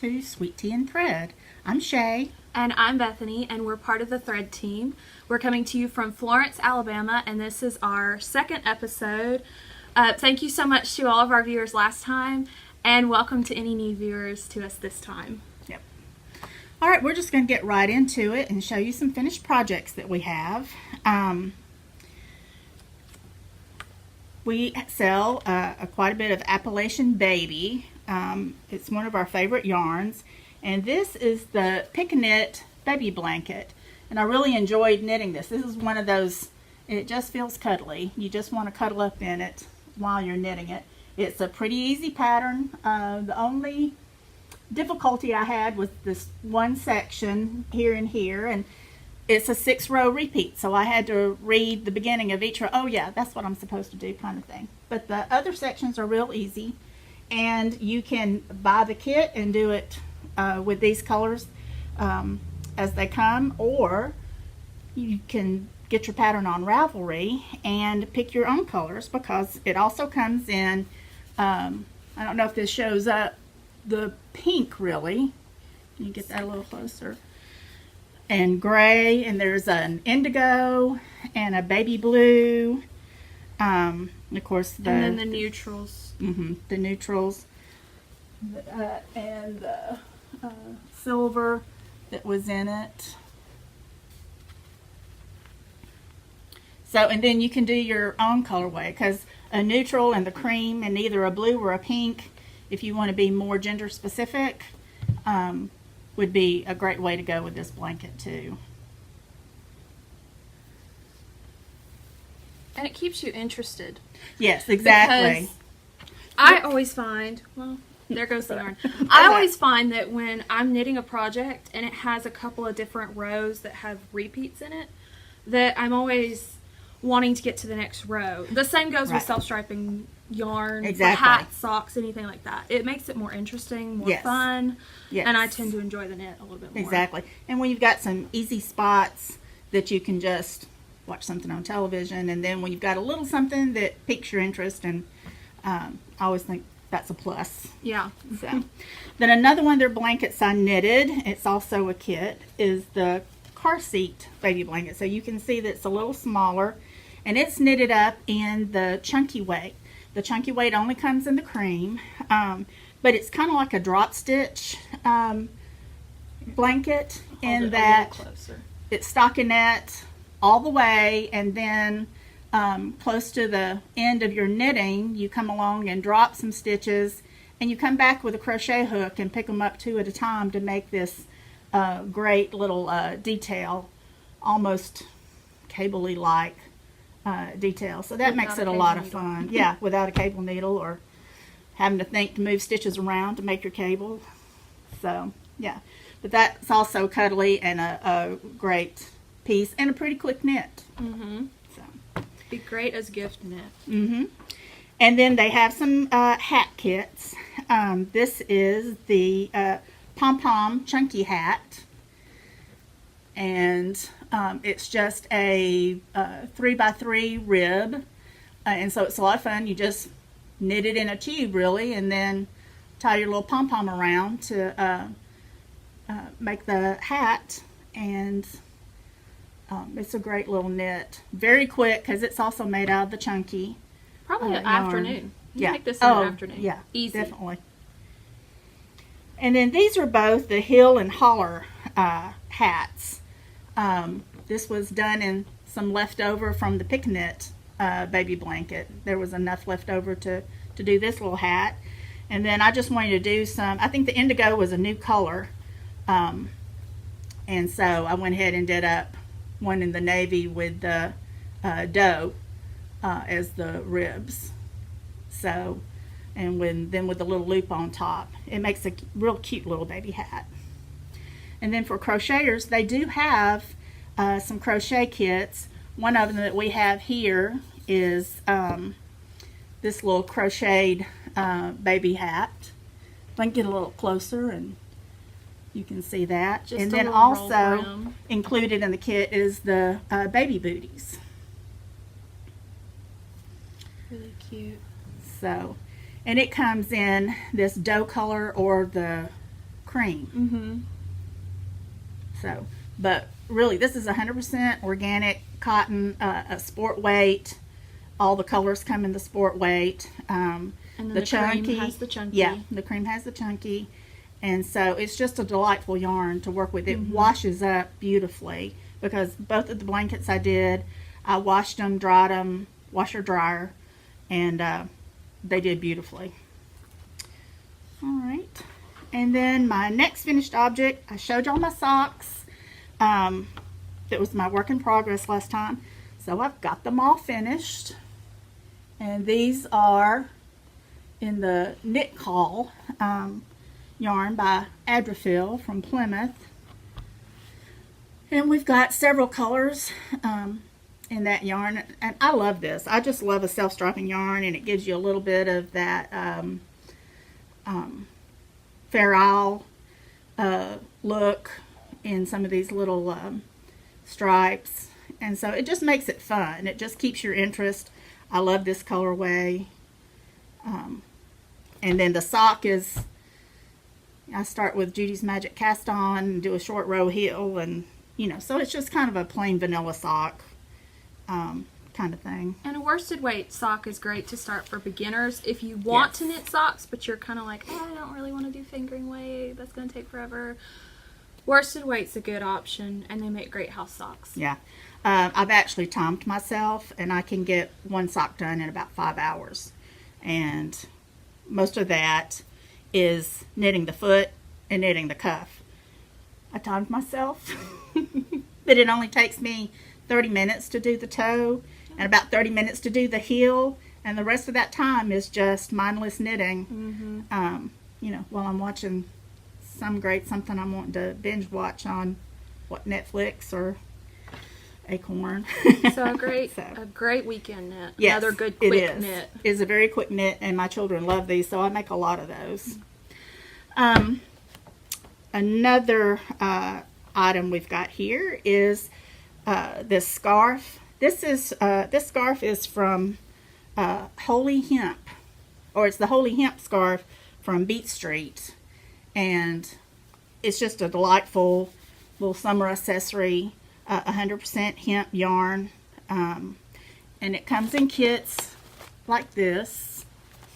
to Sweet Tea and Thread. I'm Shay. And I'm Bethany, and we're part of the Thread team. We're coming to you from Florence, Alabama, and this is our second episode. Thank you so much to all of our viewers last time, and welcome to any new viewers to us this time. Yep. All right, we're just going to get right into it and show you some finished projects that we have. We sell quite a bit of Appalachian Baby. It's one of our favorite yarns. And this is the Pick Knit Baby Blanket. And I really enjoyed knitting this. This is one of those, it just feels cuddly. You just want to cuddle up in it while you're knitting it. It's a pretty easy pattern. The only difficulty I had was this one section here and here. And it's a 6-row repeat. So I had to read the beginning of each row. Oh yeah, that's what I'm supposed to do, kind of thing. But the other sections are real easy. And you can buy the kit and do it with these colors as they come, or you can get your pattern on Ravelry and pick your own colors, because it also comes in, I don't know if this shows up, the pink really. Can you get that a little closer? And gray, and there's an indigo and a baby blue. Of course, and then the neutrals. The neutrals, and the silver that was in it. So, and then you can do your own colorway, because a neutral and the cream and either a blue or a pink, if you want to be more gender specific, would be a great way to go with this blanket too. And it keeps you interested. Yes, exactly. Because I always find, well, there goes the yarn. I always find that when I'm knitting a project and it has a couple of different rows that have repeats in it, that I'm always wanting to get to the next row. The same goes with self-striping yarn, for hats, socks, anything like that. It makes it more interesting, more fun, and I tend to enjoy the knit a little bit more. Exactly. And when you've got some easy spots that you can just watch something on television, and then when you've got a little something that piques your interest, and I always think that's a plus. Yeah. So, then another one of their blankets I knitted, it's also a kit, is the Carseat baby blanket. So you can see that it's a little smaller, and it's knitted up in the chunky weight. The chunky weight only comes in the cream, but it's kind of like a drop stitch blanket in that it's stockinette all the way, and then close to the end of your knitting, you come along and drop some stitches, and you come back with a crochet hook and pick them up 2 at a time to make this great little detail, almost cable-y like detail. So that makes it a lot of fun. Yeah, without a cable needle or having to think to move stitches around to make your cable. So yeah, but that's also cuddly and a great piece and a pretty quick knit. Be great as gift knit. And then they have some hat kits. This is the pom-pom chunky hat, and it's just a 3x3 rib, and so it's a lot of fun. You just knit it in a tube really, and then tie your little pom-pom around to make the hat, and it's a great little knit. Very quick, because it's also made out of the chunky. Probably an afternoon. You make this in the afternoon. Yeah, easy. Definitely. And then these are both the Hill and Holler hats. This was done in some leftover from the Pick Knit baby blanket. There was enough left over to do this little hat. And then I just wanted to do some, I think the indigo was a new color. And so I went ahead and did up one in the navy with the doe as the ribs. So, and then with the little loop on top, it makes a real cute little baby hat. And then for crocheters, they do have some crochet kits. One of them that we have here is this little crocheted baby hat. If I can get a little closer and you can see that. Just and then also included in the kit is the baby booties. Really cute. So, and it comes in this doe color or the cream. Mm-hmm. So, but really, this is 100% organic cotton, a sport weight. All the colors come in the sport weight. And then the chunky cream has the chunky. Yeah, the cream has the chunky. And so it's just a delightful yarn to work with. It washes up beautifully because both of the blankets I did, I washed them, dried them, washer dryer, and they did beautifully. All right. And then my next finished object, I showed y'all my socks. That was my work in progress last time. So I've got them all finished. And these are in the Knit Call yarn by Adrafil from Plymouth. And we've got several colors in that yarn. And I love this. I just love a self-striping yarn, and it gives you a little bit of that Fair Isle look in some of these little stripes. And so it just makes it fun. It just keeps your interest. I love this colorway. And then the sock is, I start with Judy's Magic Cast On and do a short row heel, and you know, so it's just kind of a plain vanilla sock kind of thing. And a worsted weight sock is great to start for beginners. If you want to knit socks, but you're kind of like, oh, I don't really want to do fingering weight, that's going to take forever. Worsted weight's a good option, and they make great house socks. Yeah. I've actually timed myself, and I can get one sock done in about 5 hours. And most of that is knitting the foot and knitting the cuff. I timed myself that it only takes me 30 minutes to do the toe and about 30 minutes to do the heel, and the rest of that time is just mindless knitting. You know, while I'm watching something I'm wanting to binge watch on Netflix or Acorn. So a great weekend knit. Yes, another good quick knit. It is a very quick knit, and my children love these, so I make a lot of those. Another item we've got here is this scarf. This scarf is from Holey Hemp, or it's the Holey Hemp scarf from Beetstreet, and it's just a delightful little summer accessory. 100% hemp yarn, and it comes in kits like this.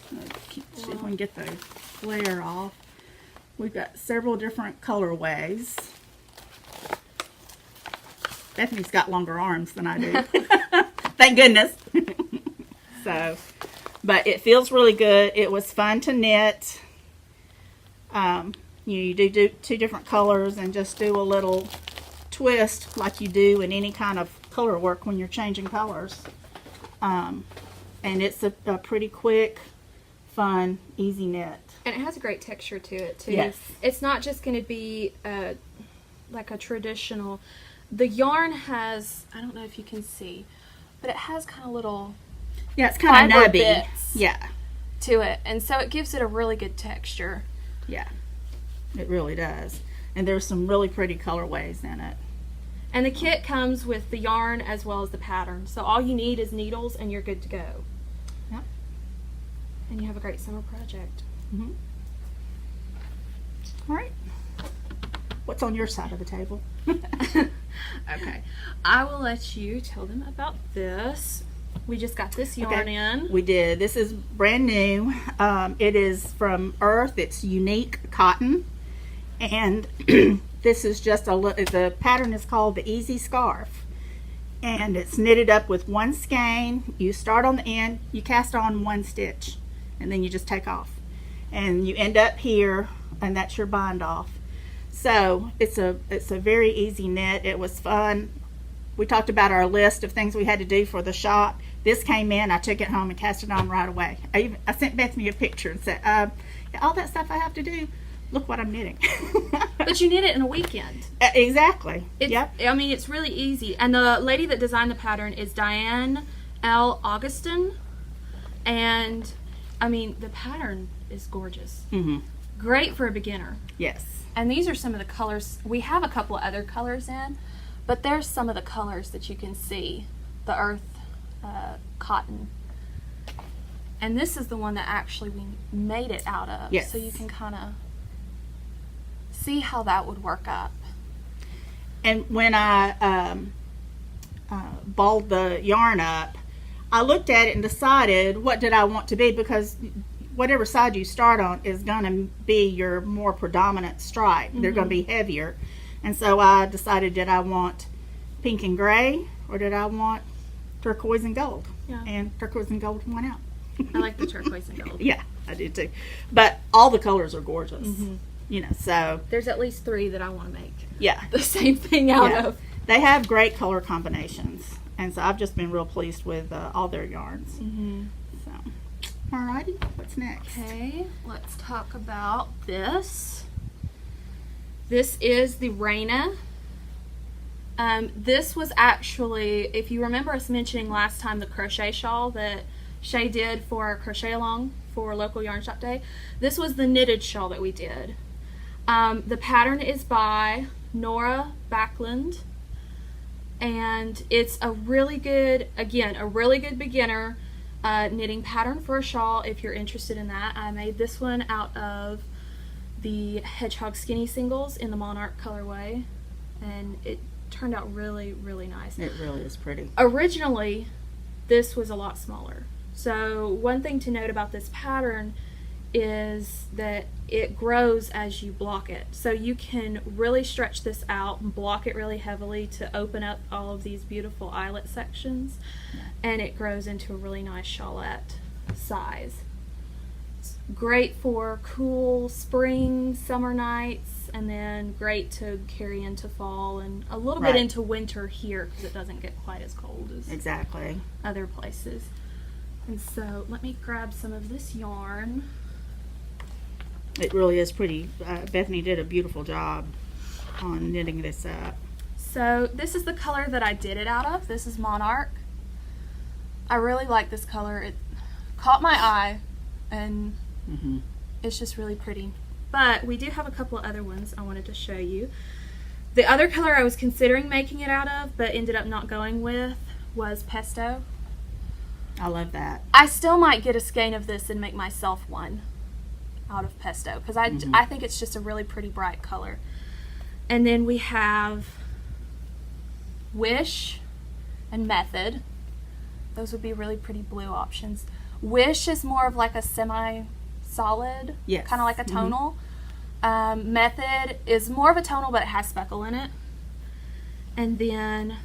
See if we can get the flare off. We've got several different colorways. Bethany's got longer arms than I do. Thank goodness. So, but it feels really good. It was fun to knit. You do two different colors and just do a little twist like you do in any kind of color work when you're changing colors. And it's a pretty quick, fun, easy knit. And it has a great texture to it too. Yes. It's not just going to be like a traditional. The yarn has, I don't know if you can see, but it has kind of little it's kind of fiber nubby. bits Yeah. to it, and so it gives it a really good texture. Yeah, it really does. And there's some really pretty colorways in it. And the kit comes with the yarn as well as the pattern. So all you need is needles and you're good to go. Yep. And you have a great summer project. Mm-hmm. All right. What's on your side of the table? Okay. I will let you tell them about this. We just got this yarn in. We did. This is brand new. It is from Urth. It's Uneek cotton. And this is just the pattern is called the Easy Scarf, and it's knitted up with one skein. You start on the end, you cast on one stitch, and then you just take off, and you end up here, and that's your bind off. So it's a very easy knit. It was fun. We talked about our list of things we had to do for the shop. This came in, I took it home and cast it on right away. I sent Bethany a picture and said, all that stuff I have to do, look what I'm knitting. But you knit it in a weekend. Exactly. Yep. I mean, it's really easy. And the lady that designed the pattern is Diane Augustin. And, I mean, the pattern is gorgeous. Mm-hmm. Great for a beginner. Yes. And these are some of the colors. We have a couple of other colors in, but there's some of the colors that you can see. The Urth cotton. And this is the one that actually we made it out of. Yes. So you can kind of see how that would work up. And when I balled the yarn up, I looked at it and decided what did I want to be, because whatever side you start on is going to be your more predominant stripe. They're going to be heavier. And so I decided, did I want pink and gray, or did I want turquoise and gold? Yeah. And turquoise and gold won out. I like the turquoise and gold. Yeah, I do too. But all the colors are gorgeous. You know, so there's at least 3 that I want to make. Yeah. The same thing out of. They have great color combinations. And so I've just been real pleased with all their yarns. So, alrighty, what's next? Okay, let's talk about this. This is the Reyna. This was actually, if you remember us mentioning last time, the crochet shawl that Shai did for our crochet along for local yarn shop day. This was the knitted shawl that we did. The pattern is by Noora Backlund, and it's a really good, again, a really good beginner knitting pattern for a shawl if you're interested in that. I made this one out of the Hedgehog skinny singles in the Monarch colorway, and it turned out really, really nice. It really is pretty. Originally, this was a lot smaller. So one thing to note about this pattern is that it grows as you block it. So you can really stretch this out and block it really heavily to open up all of these beautiful eyelet sections, and it grows into a really nice shawlette size. It's great for cool spring, summer nights, and then great to carry into fall and a little bit into winter here because it doesn't get quite as cold as other places. And so let me grab some of this yarn. It really is pretty. Bethany did a beautiful job on knitting this up. So this is the color that I did it out of. This is Monarch. I really like this color. It caught my eye, and it's just really pretty. But we do have a couple of other ones I wanted to show you. The other color I was considering making it out of, but ended up not going with, was Pesto. I love that. I still might get a skein of this and make myself one out of Pesto, because I think it's just a really pretty bright color. And then we have Wish and Method. Those would be really pretty blue options. Wish is more of like a semi-solid, kind of like a tonal. Method is more of a tonal, but it has speckle in it. And then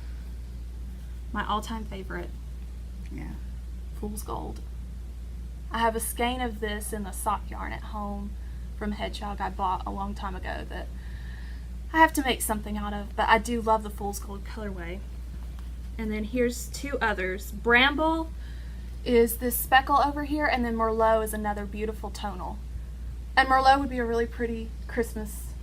my all-time favorite, Fool's Gold. I have a skein of this in the sock yarn at home from Hedgehog I bought a long time ago that I have to make something out of, but I do love the Fool's Gold colorway. And then here's 2 others. Bramble is this speckle over here, and then Merlot is another beautiful tonal. And Merlot would be a really pretty Christmas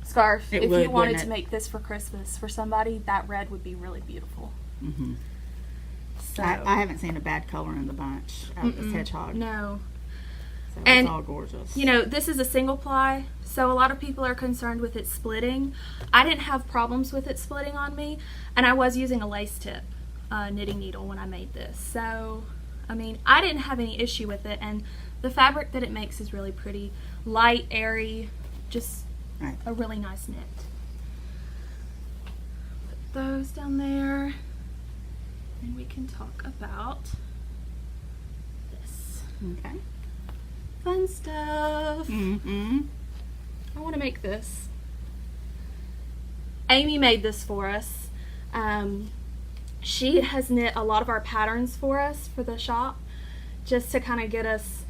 scarf. If you wanted to make this for Christmas for somebody, that red would be really beautiful. So I haven't seen a bad color in the bunch out of this Hedgehog. No. So And it's all gorgeous. you know, this is a single ply, so a lot of people are concerned with it splitting. I didn't have problems with it splitting on me, and I was using a lace tip knitting needle when I made this. So, I mean, I didn't have any issue with it, and the fabric that it makes is really pretty. Light, airy, just a really nice knit. Put those down there, and we can talk about this. Okay. Fun stuff. I want to make this. Amy made this for us. She has knit a lot of our patterns for us for the shop, just to kind of get us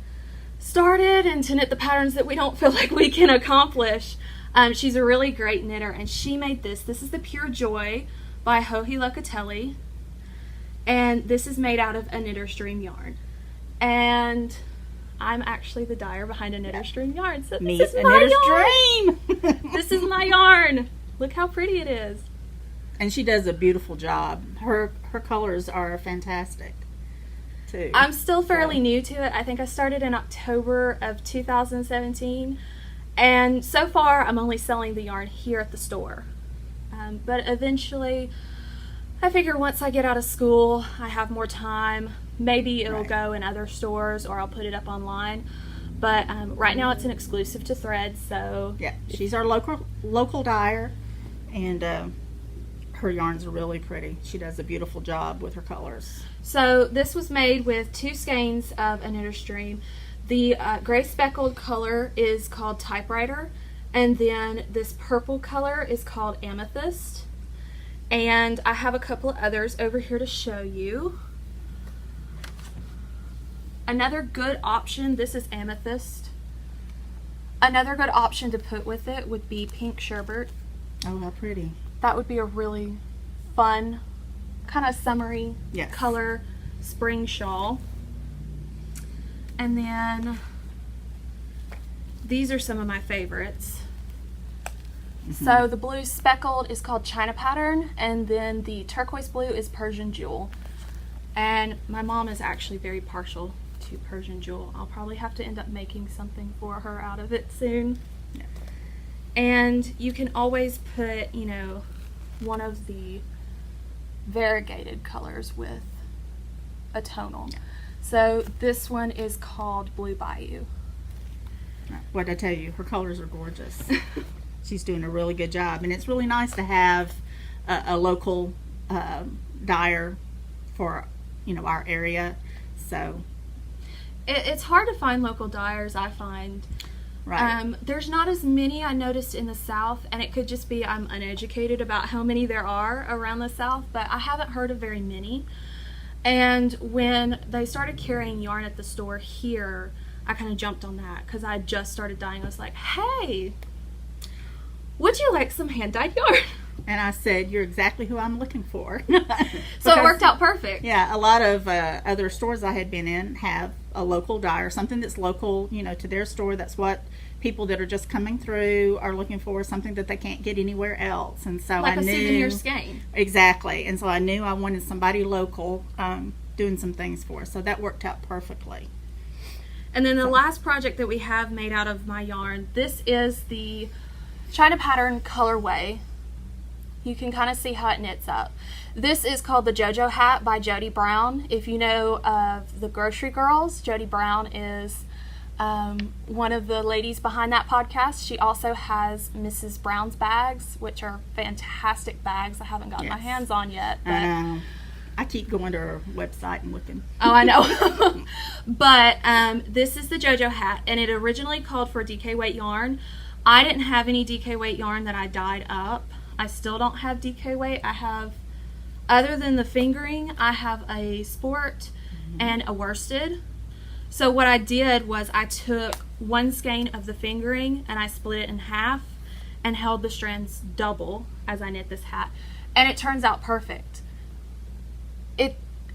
started and to knit the patterns that we don't feel like we can accomplish. She's a really great knitter, and she made this. This is the Pure Joy by Holey Locetelli, and this is made out of Aknittersdream yarn. And I'm actually the dyer behind Aknittersdream yarn, so this is my yarn. This is my yarn. Look how pretty it is. And she does a beautiful job. Her colors are fantastic too. I'm still fairly new to it. I think I started in October of 2017, and so far I'm only selling the yarn here at the store. But eventually, I figure once I get out of school, I have more time. Maybe it'll go in other stores, or I'll put it up online. But right now it's an exclusive to Thread, so... Yeah, she's our local dyer, and her yarns are really pretty. She does a beautiful job with her colors. So this was made with 2 skeins of A Knitter's Dream. The gray speckled color is called Typewriter, and then this purple color is called Amethyst. And I have a couple of others over here to show you. Another good option, this is Amethyst. Another good option to put with it would be pink sherbet. Oh, how pretty. That would be a really fun, kind of summery color spring shawl. And then these are some of my favorites. So the blue speckled is called China Pattern, and then the turquoise blue is Persian Jewel. And my mom is actually very partial to Persian Jewel. I'll probably have to end up making something for her out of it soon. Yeah. And you can always put, you know, one of the variegated colors with a tonal. Yeah. So this one is called Blue Bayou. What I tell you, her colors are gorgeous. She's doing a really good job, and it's really nice to have a local dyer for, you know, our area. So it's hard to find local dyers, I find. Right. There's not as many I noticed in the South, and it could just be I'm uneducated about how many there are around the South, but I haven't heard of very many. And when they started carrying yarn at the store here, I kind of jumped on that because I just started dyeing. I was like, hey, would you like some hand-dyed yarn? And I said, you're exactly who I'm looking for. So it worked out perfect. Yeah, a lot of other stores I had been in have a local dyer, something that's local, you know, to their store. That's what people that are just coming through are looking for, something that they can't get anywhere else. And so like I knew, souvenir skein. Exactly. And so I knew I wanted somebody local doing some things for us. So that worked out perfectly. And then the last project that we have made out of my yarn, this is the China Pattern colorway. You can kind of see how it knits up. This is called the Jojo hat by Jodi Brown. If you know of the Grocery Girls, Jodi Brown is one of the ladies behind that podcast. She also has Mrs. Brown's bags, which are fantastic bags. I haven't gotten my hands on yet. But I keep going to her website and looking. Oh, I know. But this is the Jojo hat, and it originally called for DK weight yarn. I didn't have any DK weight yarn that I dyed up. I still don't have DK weight. I have, other than the fingering, I have a sport and a worsted. So what I did was I took one skein of the fingering and I split it in half and held the strands double as I knit this hat. And it turns out perfect.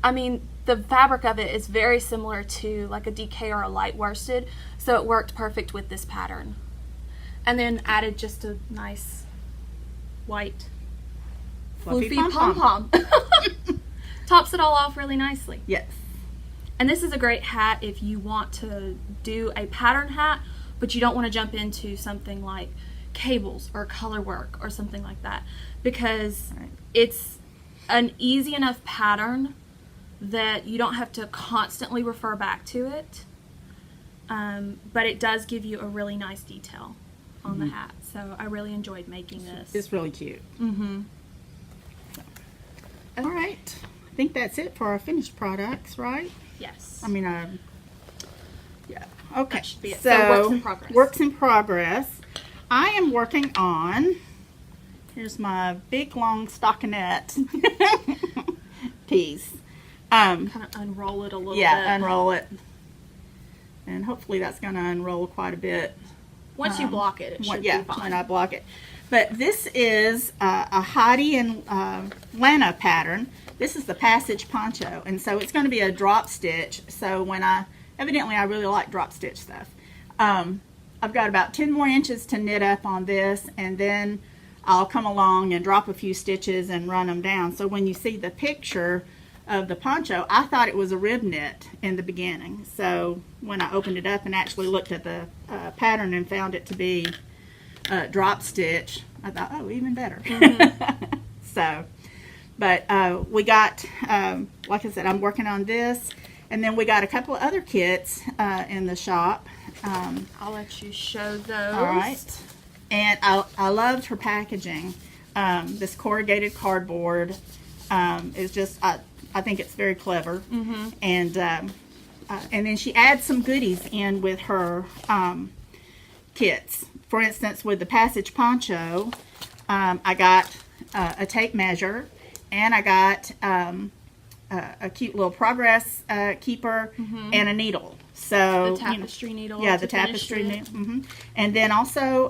I mean, the fabric of it is very similar to like a DK or a light worsted, so it worked perfect with this pattern. And then added just a nice white fluffy pom-pom. Tops it all off really nicely. Yes. And this is a great hat if you want to do a pattern hat, but you don't want to jump into something like cables or color work or something like that, because it's an easy enough pattern that you don't have to constantly refer back to it, but it does give you a really nice detail on the hat. So I really enjoyed making this. It's really cute. All right. I think that's it for our finished products, right? Yes. I mean, yeah. Okay. That should be it. So works in progress. Works in progress. I am working on, here's my big long stockinette piece. Kind of unroll it a little bit. Yeah, unroll it. And hopefully that's going to unroll quite a bit. Once you block it, it should be fine. When I block it. But this is a Heidi and Lana pattern. This is the passage poncho. And so it's going to be a drop stitch. So when evidently I really like drop stitch stuff. I've got about 10 more inches to knit up on this, and then I'll come along and drop a few stitches and run them down. So when you see the picture of the poncho, I thought it was a rib knit in the beginning. So when I opened it up and actually looked at the pattern and found it to be drop stitch, I thought, oh, even better. So, but we got, like I said, I'm working on this, and then we got a couple of other kits in the shop, I'll let you show those. All right. And I loved her packaging. This corrugated cardboard is just, I think it's very clever. And then she adds some goodies in with her kits. For instance, with the Passage Poncho, I got a tape measure, and I got a cute little progress keeper and a needle. So the tapestry needle. Yeah, the tapestry needle. And then also,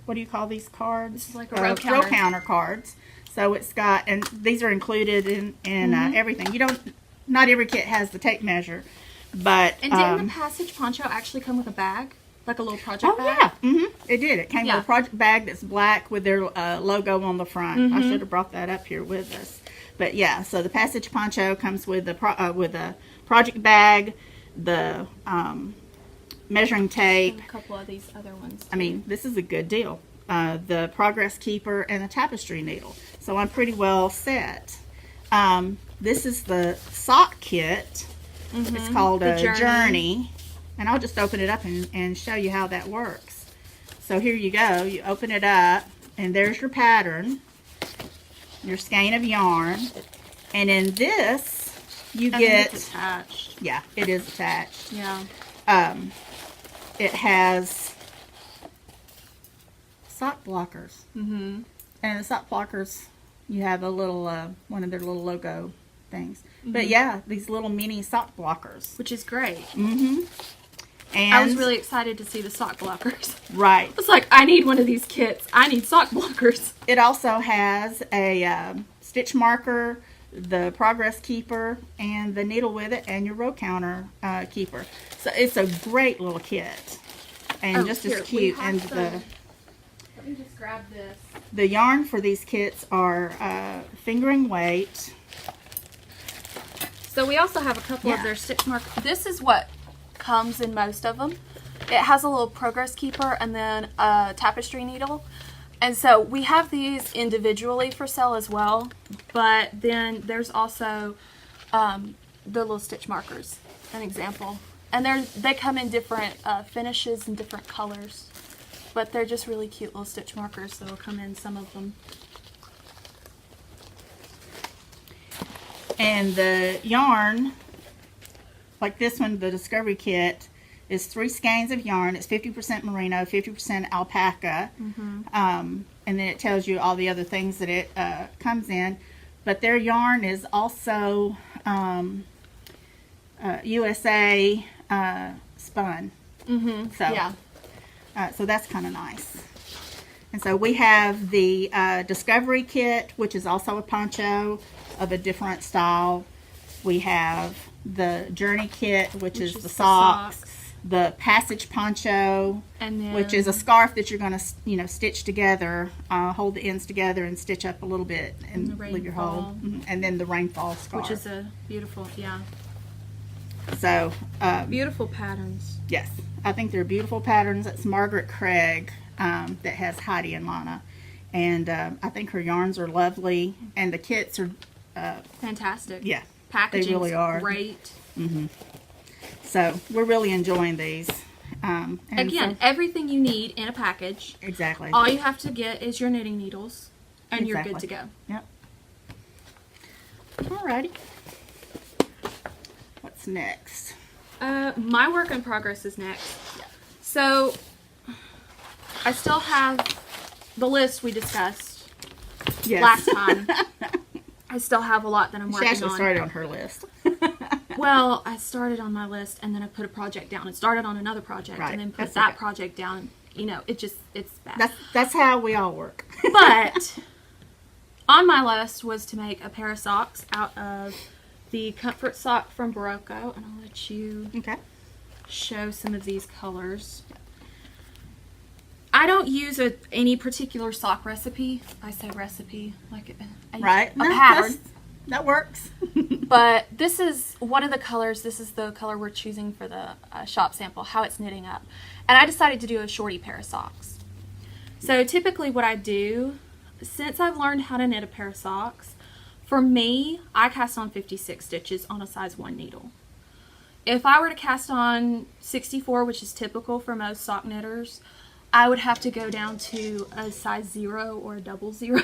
what do you call these cards? This is like a row counter cards. So it's got, and these are included in everything. Not every kit has the tape measure, but and didn't the Passage Poncho actually come with a bag, like a little project bag? Yeah, it did. It came with a project bag that's black with their logo on the front. I should have brought that up here with us. But yeah, so the Passage Poncho comes with a project bag, the measuring tape, and a couple of these other ones. I mean, this is a good deal. The Progress Keeper and the tapestry needle. So I'm pretty well set. This is the sock kit. It's called a Journey. And I'll just open it up and show you how that works. So here you go. You open it up, and there's your pattern, your skein of yarn. And in this, you get... It's attached. Yeah, it is attached. Yeah. It has sock blockers. And the sock blockers, you have a little, one of their little logo things. But yeah, these little mini sock blockers. Which is great. And I was really excited to see the sock blockers. Right. I was like, I need one of these kits. I need sock blockers. It also has a stitch marker, the Progress Keeper, and the needle with it, and your row counter keeper. So it's a great little kit. And just as cute. And let me just grab this. the yarn for these kits are fingering weight. So we also have a couple of their stitch markers. This is what comes in most of them. It has a little Progress Keeper and then a tapestry needle. And so we have these individually for sale as well. But then there's also the little stitch markers, an example. And they come in different finishes and different colors. But they're just really cute little stitch markers that'll come in some of them. And the yarn, like this one, the Discovery Kit, is 3 skeins of yarn. It's 50% merino, 50% alpaca. And then it tells you all the other things that it comes in. But their yarn is also USA spun. So that's kind of nice. And so we have the Discovery Kit, which is also a poncho of a different style. We have the Journey Kit, which is the socks. The Passage Poncho, and then, which is a scarf that you're going to, stitch together, hold the ends together and stitch up a little bit and leave your hole. And then the Rainfall scarf, which is a beautiful, So beautiful patterns. Yes, I think they're beautiful patterns. It's Margaret Craig that has Heidi and Lana, and I think her yarns are lovely, and the kits are fantastic. Yeah, packaging they really are great. So we're really enjoying these. Again, everything you need in a package. Exactly. All you have to get is your knitting needles, and you're good to go. Yep. Alrighty. What's next? My work in progress is next. So I still have the list we discussed last time. I still have a lot that I'm working on. She actually started on her list. Well, I started on my list, and then I put a project down and started on another project, and then put that project down. It's bad. That's how we all work. But on my list was to make a pair of socks out of the Comfort Sock from Barocco, and I'll let you show some of these colors. I don't use any particular sock recipe. I say recipe like a pattern. That works. But this is one of the colors. This is the color we're choosing for the shop sample, how it's knitting up. And I decided to do a shorty pair of socks. So typically what I do, since I've learned how to knit a pair of socks, for me, I cast on 56 stitches on a size 1 needle. if I were to cast on 64, which is typical for most sock knitters, I would have to go down to a size 0 or a 00.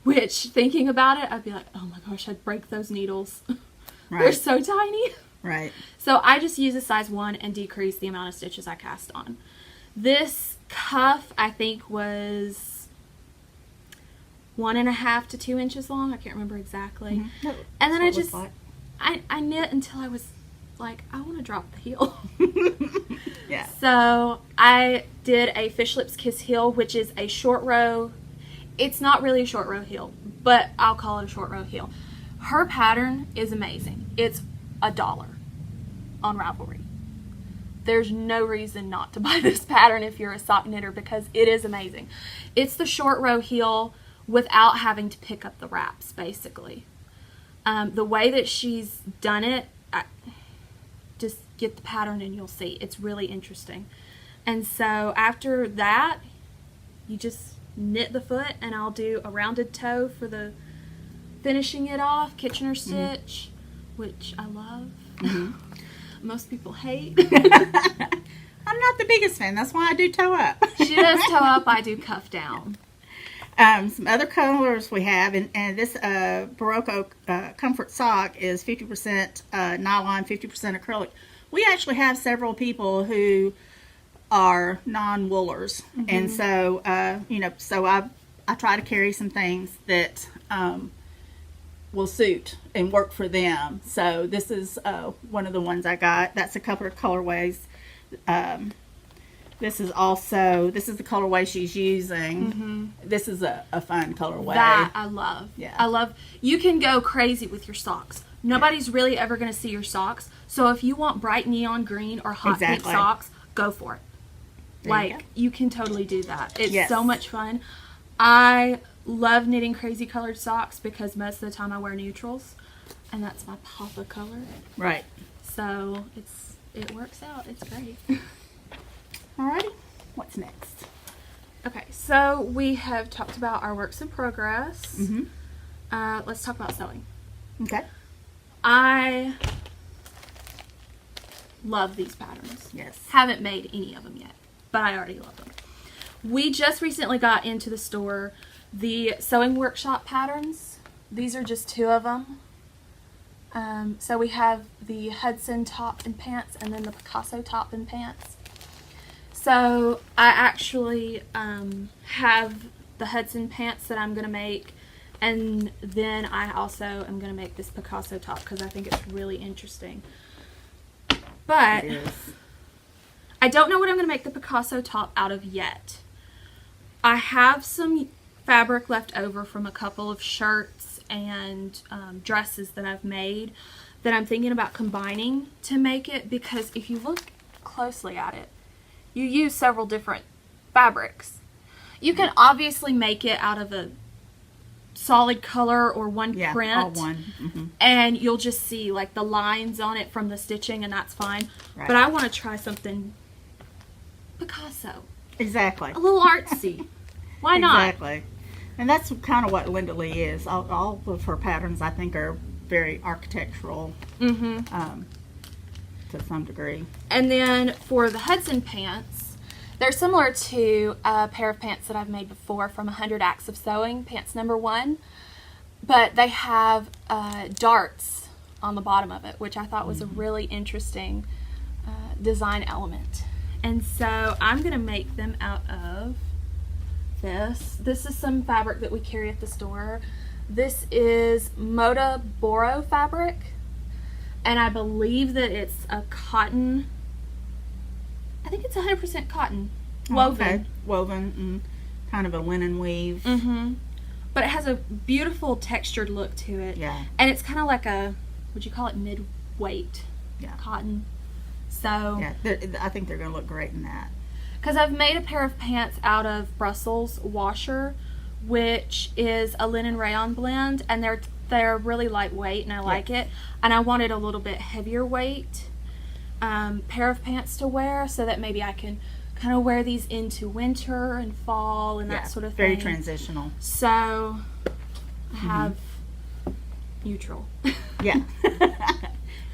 Which, thinking about it, I'd be like, oh my gosh, I'd break those needles. Right. They're so tiny. Right. So I just use a size 1 and decrease the amount of stitches I cast on. This cuff, I think, was 1.5 to 2 inches long. I can't remember exactly. And then I knit until I was like, I want to drop the heel. Yeah. So I did a Fish Lips Kiss heel, which is a short row. It's not really a short row heel, but I'll call it a short row heel. Her pattern is amazing. It's $1 on Ravelry. There's no reason not to buy this pattern if you're a sock knitter, because it is amazing. It's the short row heel without having to pick up the wraps, basically. The way that she's done it, just get the pattern and you'll see. It's really interesting. And so after that, you just knit the foot, and I'll do a rounded toe for the finishing it off, Kitchener stitch, which I love. Most people hate. I'm not the biggest fan. That's why I do toe up. She does toe up. I do cuff down. Some other colors we have, and this Barocco Comfort sock is 50% nylon, 50% acrylic. We actually have several people who are non-woolers, and so so I try to carry some things that will suit and work for them. So this is one of the ones I got. That's a couple of colorways. This is the colorway she's using. This is a fun colorway. That I love. Yeah. I love. You can go crazy with your socks. Nobody's really ever going to see your socks. So if you want bright neon green or hot pink socks, go for it. You can totally do that. It's so much fun. I love knitting crazy colored socks because most of the time I wear neutrals, and that's my Papa color. Right. So it works out. It's great. Alrighty. What's next? Okay, so we have talked about our works in progress. Let's talk about sewing. Okay. I love these patterns. Yes. Haven't made any of them yet, but I already love them. We just recently got into the store the sewing workshop patterns. These are just 2 of them. So we have the Hudson top and pants, and then the Picasso top and pants. So I actually have the Hudson pants that I'm going to make, and then I also am going to make this Picasso top because I think it's really interesting. But I don't know what I'm going to make the Picasso top out of yet. I have some fabric left over from a couple of shirts and dresses that I've made that I'm thinking about combining to make it, because if you look closely at it, you use several different fabrics. You can obviously make it out of a solid color or one print, all one. and you'll just see like the lines on it from the stitching, and that's fine. Right. But I want to try something Picasso. Exactly. A little artsy. Why not? Exactly. And that's kind of what Linda Lee is. All of her patterns, I think, are very architectural to some degree. And then for the Hudson pants, they're similar to a pair of pants that I've made before from 100 Acts of Sewing, pants number 1. But they have darts on the bottom of it, which I thought was a really interesting design element. And so I'm going to make them out of this. This is some fabric that we carry at the store. This is Moda Boro fabric, and I believe that it's a cotton. I think it's 100% cotton, woven. Okay. Woven, and kind of a linen weave. But it has a beautiful textured look to it. Yeah. And it's kind of like a, would you call it mid-weight cotton? So yeah, I think they're going to look great in that. Because I've made a pair of pants out of Brussels washer, which is a linen rayon blend, and they're really lightweight, and I like it. And I wanted a little bit heavier weight pair of pants to wear, so that maybe I can kind of wear these into winter and fall and that sort of thing. Very transitional. So I have neutral. Yeah.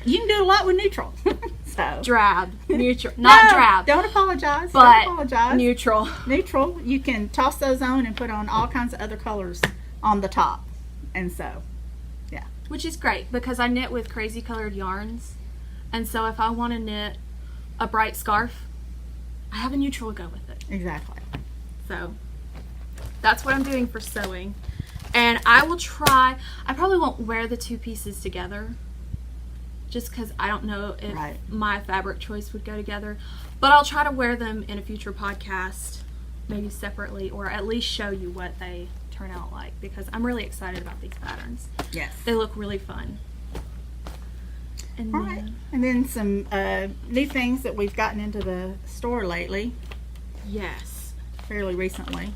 you can do a lot with neutral. So Drab, neutral, not drab. Don't apologize. But don't apologize. Neutral. Neutral. You can toss those on and put on all kinds of other colors on the top, and so, yeah. Which is great because I knit with crazy colored yarns, and so if I want to knit a bright scarf, I have a neutral to go with it. Exactly. So that's what I'm doing for sewing. And I will try, I probably won't wear the two pieces together just because I don't know if my fabric choice would go together. But I'll try to wear them in a future podcast, maybe separately, or at least show you what they turn out like, because I'm really excited about these patterns. Yes. They look really fun. And all right. And then some new things that we've gotten into the store lately. Yes. Fairly recently.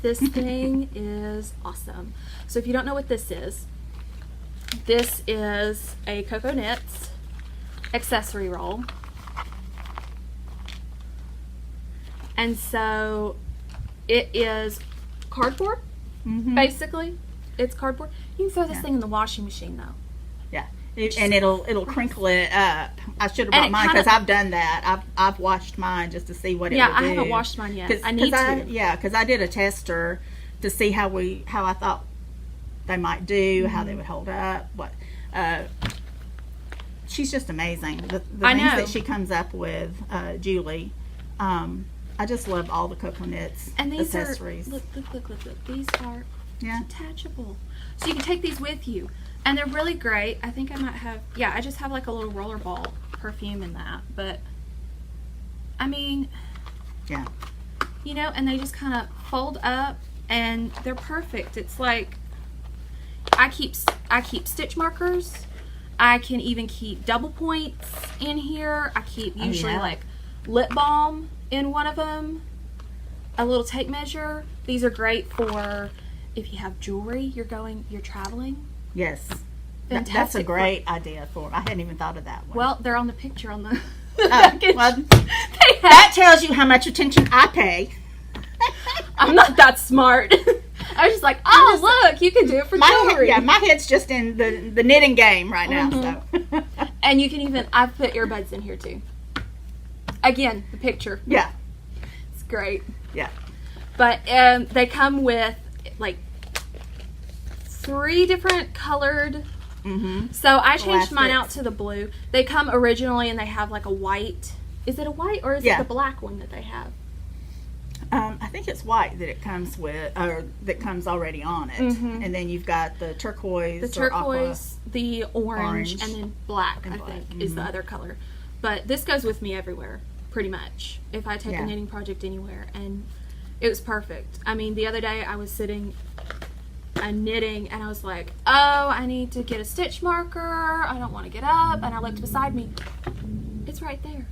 This thing is awesome. So if you don't know what this is a Cocoa Knits accessory roll. And so it is cardboard, basically. It's cardboard. You can throw this thing in the washing machine though. Yeah. And it'll crinkle it up. I should have brought mine because I've done that. I've washed mine just to see what it would do. Yeah, I haven't washed mine yet. I need to. Yeah, because I did a tester to see how I thought they might do, how they would hold up. She's just amazing. The things that she comes up with, Julie. I just love all the Cocoa Knits and these accessories. Look. These are detachable. So you can take these with you. And they're really great. I think I might have, I just have like a little rollerball perfume in that. But, I mean, you know, and they just kind of fold up and they're perfect. It's like, I keep stitch markers. I can even keep double points in here. I keep usually like lip balm in one of them. A little tape measure. These are great for if you have jewelry, you're traveling. Yes. That's a great idea for them. I hadn't even thought of that one. Well, they're on the picture on the well, that tells you how much attention I pay. I'm not that smart. I was just like, look, you can do it for jewelry. My head's just in the knitting game right now. So. And you can even, I've put earbuds in here too. Again, the picture. Yeah. It's great. Yeah. But they come with like 3 different colored. So I changed mine out to the blue. They come originally and they have like a white. Is it a white or is it the black one that they have? I think it's white that it comes with, or that comes already on it. And then you've got the turquoise, the orange, and then black, I think, is the other color. But this goes with me everywhere, pretty much, if I take a knitting project anywhere. And it was perfect. I mean, the other day I was sitting and knitting and I was like, oh, I need to get a stitch marker. I don't want to get up. And I looked beside me. It's right there.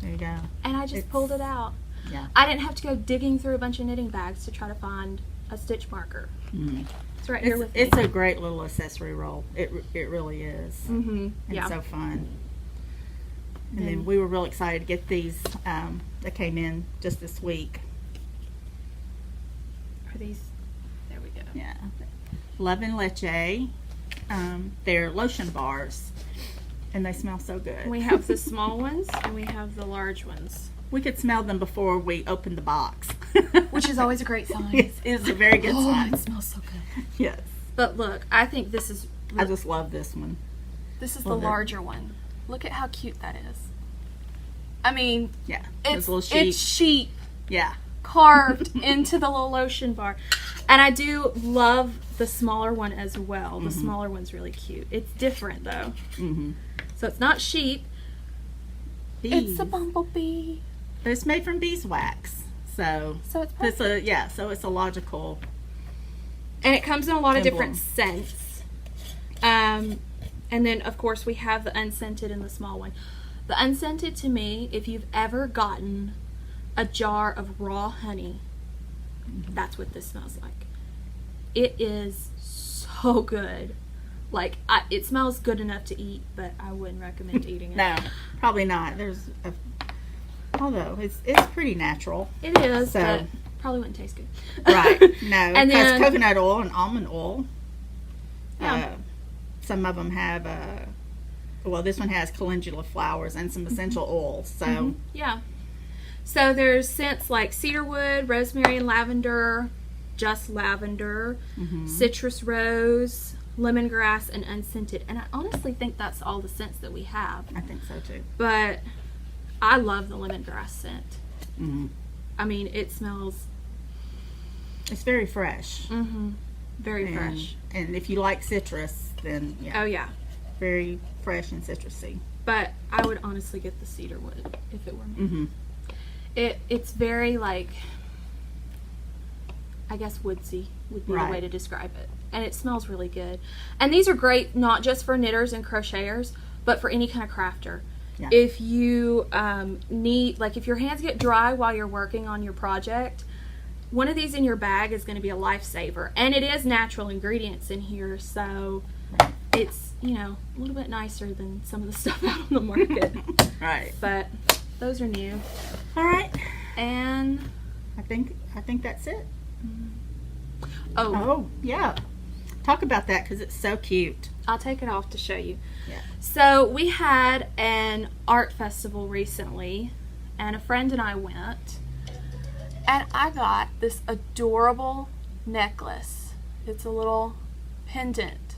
There you go. And I just pulled it out. Yeah. I didn't have to go digging through a bunch of knitting bags to try to find a stitch marker. It's right here with me. It's a great little accessory roll. It really is. It's so fun. And then we were real excited to get these that came in just this week. Are these? There we go. Yeah. Love and Leche. They're lotion bars. And they smell so good. We have the small ones and we have the large ones. We could smell them before we opened the box. Which is always a great sign. It's a very good sign. It smells so good. Yes. But look, I think this is... I just love this one. This is the larger one. Look at how cute that is. I mean... Yeah. It's sheep. Yeah. Carved into the little lotion bar. And I do love the smaller one as well. The smaller one's really cute. It's different though. So it's not sheep. Bees. It's a bumblebee. But it's made from beeswax. So it's perfect. So it's a logical. And it comes in a lot of different scents. And then of course we have the unscented and the small one. The unscented, to me, if you've ever gotten a jar of raw honey, that's what this smells like. It is so good. Like, it smells good enough to eat, but I wouldn't recommend eating it. No, probably not. Although it's pretty natural. It is, but probably wouldn't taste good. Right. No, and because then coconut oil and almond oil. Yeah. Some of them have well, this one has calendula flowers and some essential oils. So Yeah. So there's scents like cedarwood, rosemary and lavender, just lavender, citrus rose, lemongrass, and unscented. And I honestly think that's all the scents that we have. I think so too. But I love the lemongrass scent. Mm-hmm. I mean, it smells... It's very fresh. Very fresh. And if you like citrus, then Oh, yeah. very fresh and citrusy. But I would honestly get the cedarwood if it were me. It's very, like, I guess woodsy would be the way to describe it. And it smells really good. And these are great not just for knitters and crocheters, but for any kind of crafter. Yeah. If you need, like, if your hands get dry while you're working on your project, one of these in your bag is going to be a lifesaver. And it is natural ingredients in here, so it's, you know, a little bit nicer than some of the stuff out on the market. Right. But those are new. All right. And I think that's it. oh, Yeah. Talk about that because it's so cute. I'll take it off to show you. Yeah. So we had an art festival recently, and a friend and I went, and I got this adorable necklace. It's a little pendant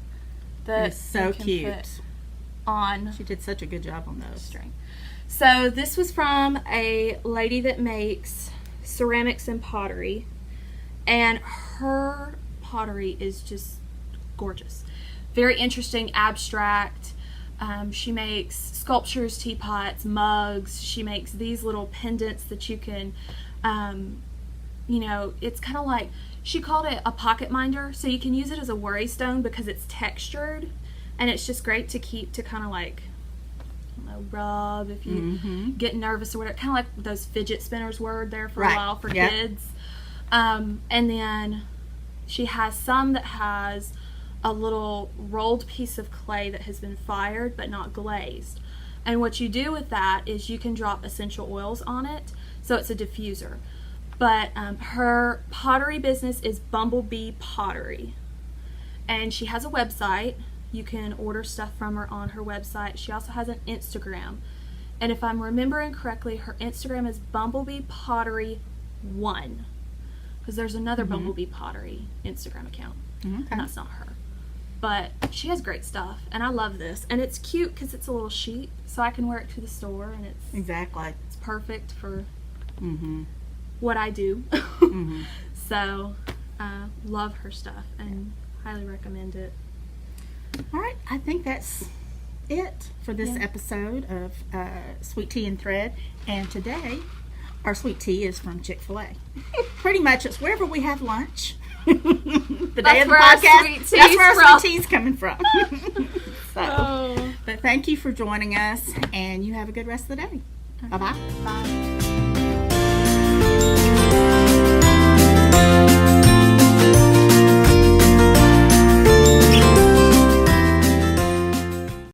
that It's so you can cute. put on She did such a good job on those. string. So this was from a lady that makes ceramics and pottery, and her pottery is just gorgeous. Very interesting, abstract. She makes sculptures, teapots, mugs. She makes these little pendants that you can, you know, it's kind of like, she called it a pocket minder, so you can use it as a worry stone because it's textured, and it's just great to keep to kind of like, I don't know, rub if you get nervous or whatever. Kind of like those fidget spinners were there for a while for kids. And then she has some that has a little rolled piece of clay that has been fired but not glazed. And what you do with that is you can drop essential oils on it, so it's a diffuser. But her pottery business is Bumblebee Pottery. And she has a website. You can order stuff from her on her website. She also has an Instagram. And if I'm remembering correctly, her Instagram is Bumblebee Pottery 1. Because there's another Bumblebee Pottery Instagram account. And that's not her. But she has great stuff. And I love this. And it's cute because it's a little sheet. So I can wear it to the store. And it's perfect for what I do. So, love her stuff. And highly recommend it. All right, I think that's it for this episode of Sweet Tea and Thread. And today, our sweet tea is from Chick-fil-A. Pretty much, it's wherever we have lunch. The day of the podcast. That's where our sweet tea's coming from. But thank you for joining us, and you have a good rest of the day. Bye-bye. Bye.